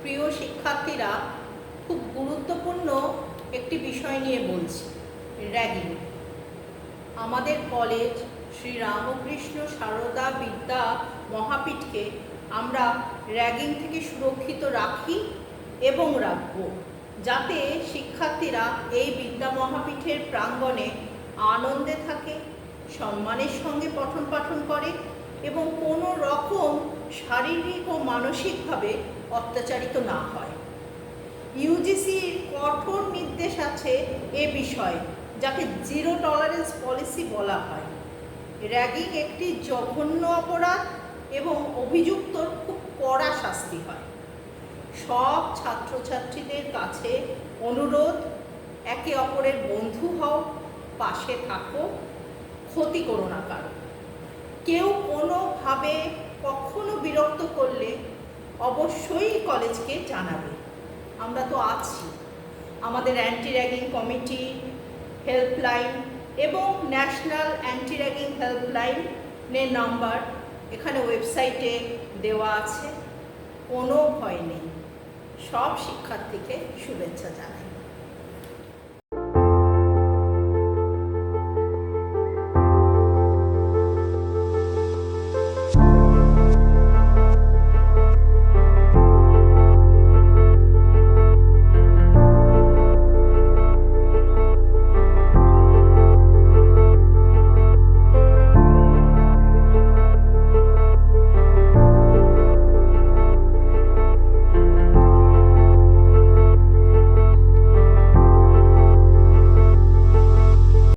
প্রিয় শিক্ষার্থীরা, খুব গুরুত্বপূর্ণ একটি বিষয় নিয়ে বলছি, র্যাগিং। আমাদের কলেজ শ্রী রামকৃষ্ণ সারদা বিদ্যা মহাপীঠকে আমরা র্যাগিং থেকে সুরক্ষিত রাখি এবং রাখব, যাতে শিক্ষার্থীরা এই বিদ্যা মহাপীঠের প্রাঙ্গণে আনন্দে থাকে, সম্মানের সঙ্গে পঠন পাঠন করে এবং কোনো রকম শারীরিক ও মানসিকভাবে অত্যাচারিত না হয়। ইউজিসির কঠোর নির্দেশ আছে এ বিষয়ে, যাকে জিরো টলারেন্স পলিসি বলা হয়। র্যাগিং একটি জঘন্য অপরাধ এবং অভিযুক্তর খুব কড়া শাস্তি হয়। সব ছাত্রছাত্রীদের কাছে অনুরোধ, একে অপরের বন্ধু হও, পাশে থাকো, ক্ষতি করো না কারো। কেউ কোনোভাবে কখনো বিরক্ত করলে অবশ্যই কলেজকে জানাবে। আমরা তো আছি, আমাদের অ্যান্টি র্যাগিং কমিটি, হেল্পলাইন এবং ন্যাশনাল অ্যান্টি র্যাগিং হেল্পলাইনের নাম্বার এখানে ওয়েবসাইটে দেওয়া আছে। কোনো ভয় নেই। সব শিক্ষার্থীকে শুভেচ্ছা জানাই।